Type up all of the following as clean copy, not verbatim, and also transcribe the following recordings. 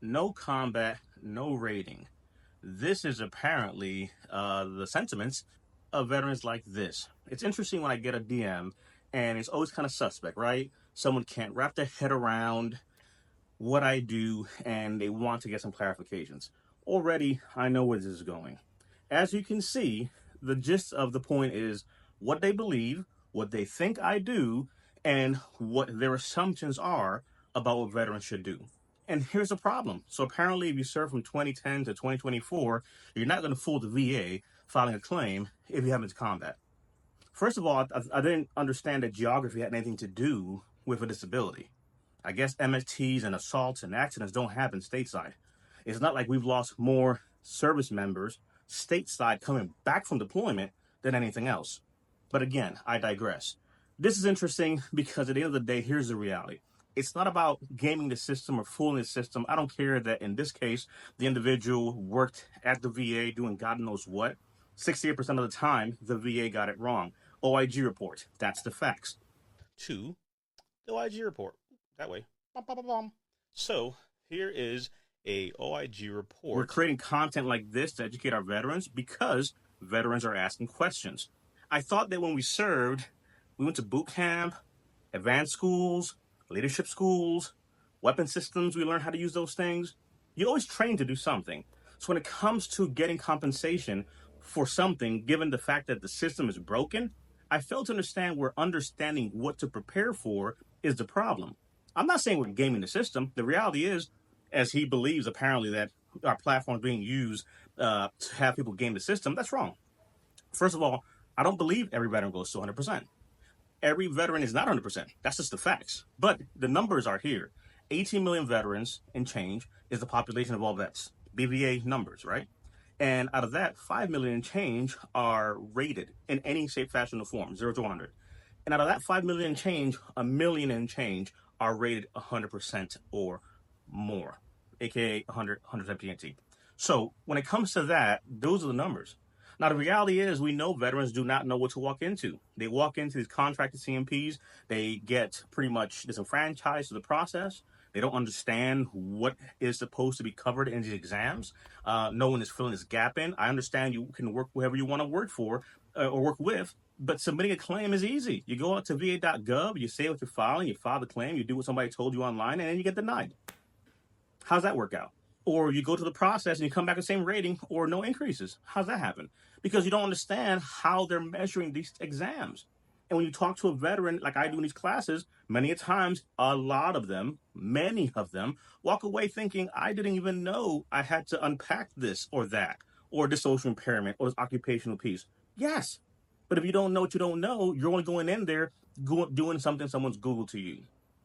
No combat, no rating. This is apparently the sentiments of veterans like this. It's interesting when I get a DM, and it's always kind of suspect, right? Someone can't wrap their head around what I do, and they want to get some clarifications. Already, I know where this is going. As you can see, the gist of the point is what they believe, what they think I do, and what their assumptions are about what veterans should do. And here's the problem. So apparently, if you serve from 2010 to 2024, you're not going to fool the VA filing a claim if you haven't been to combat. First of all, I didn't understand that geography had anything to do with a disability. I guess MSTs and assaults and accidents don't happen stateside. It's not like we've lost more service members stateside coming back from deployment than anything else. But again, I digress. This is interesting because at the end of the day, here's the reality. It's not about gaming the system or fooling the system. I don't care that in this case, the individual worked at the VA doing God knows what. 68% of the time, the VA got it wrong. OIG report, that's the facts. 2, the OIG report. That way. So here is a OIG report. We're creating content like this to educate our veterans because veterans are asking questions. I thought that when we served, we went to boot camp, advanced schools, leadership schools, weapon systems, we learned how to use those things. You always train to do something. So when it comes to getting compensation for something, given the fact that the system is broken, I fail to understand where understanding what to prepare for is the problem. I'm not saying we're gaming the system. The reality is, as he believes apparently that our platform is being used to have people game the system, that's wrong. First of all, I don't believe every veteran goes to 100%. Every veteran is not 100%. That's just the facts. But the numbers are here. 18 million veterans and change is the population of all vets. BVA numbers, right? And out of that, 5 million and change are rated in any shape, fashion, or form, 0 to 100. And out of that 5 million and change, 1 million and change are rated 100% or more, aka 100% PNT. So when it comes to that, those are the numbers. Now, the reality is we know veterans do not know what to walk into. They walk into these contracted CMPs. They get pretty much disenfranchised to the process. They don't understand what is supposed to be covered in these exams. No one is filling this gap in. I understand you can work whoever you want to work for or work with, but submitting a claim is easy. You go out to va.gov, you say what you're filing, you file the claim, you do what somebody told you online, and then you get denied. How's that work out? Or you go to the process and you come back with the same rating or no increases. How's that happen? Because you don't understand how they're measuring these exams. And when you talk to a veteran, like I do in these classes, many times, a lot of them, many of them, walk away thinking, I didn't even know I had to unpack this or that, or this social impairment, or this occupational piece. Yes, but if you don't know what you don't know, you're only going in there doing something someone's Googled to you.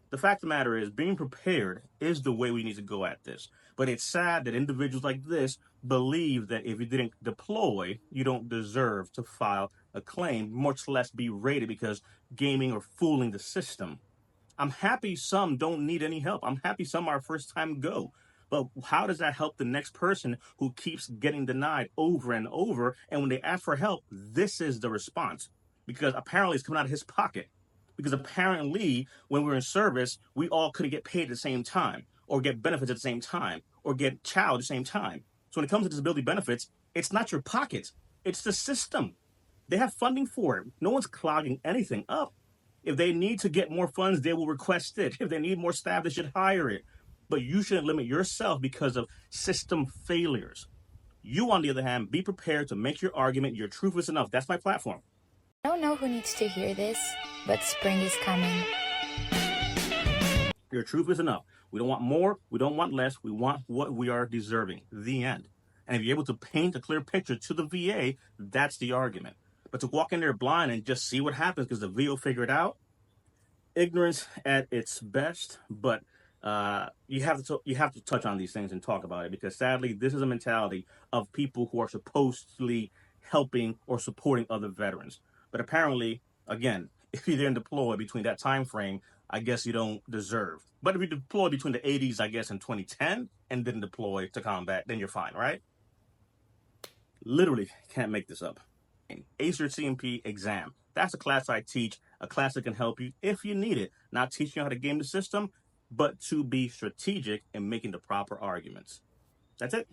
The fact of the matter is, being prepared is the way we need to go at this. But it's sad that individuals like this believe that if you didn't deploy, you don't deserve to file a claim, much less be rated because gaming or fooling the system. I'm happy some don't need any help. I'm happy some are first time go. But how does that help the next person who keeps getting denied over and over? And when they ask for help, this is the response. Because apparently it's coming out of his pocket. Because apparently, when we're in service, we all couldn't get paid at the same time, or get benefits at the same time, or get child at the same time. So when it comes to disability benefits, it's not your pocket, it's the system. They have funding for it. No one's clogging anything up. If they need to get more funds, they will request it. If they need more staff, they should hire it. But you shouldn't limit yourself because of system failures. You, on the other hand, be prepared to make your argument. Your truth is enough. That's my platform. I don't know who needs to hear this, but spring is coming. Your truth is enough. We don't want more. We don't want less. We want what we are deserving. The end. And if you're able to paint a clear picture to the VA, that's the argument. But to walk in there blind and just see what happens because the VA will figure it out, ignorance at its best. But you have to touch on these things and talk about it because sadly, this is a mentality of people who are supposedly helping or supporting other veterans. But apparently, again, if you didn't deploy between that time frame, I guess you don't deserve. But if you deploy between the 80s, I guess, and 2010 and didn't deploy to combat, then you're fine, right? Literally can't make this up. ACER CMP exam. That's a class I teach, a class that can help you if you need it. Not teaching you how to game the system. but to be strategic in making the proper arguments. That's it.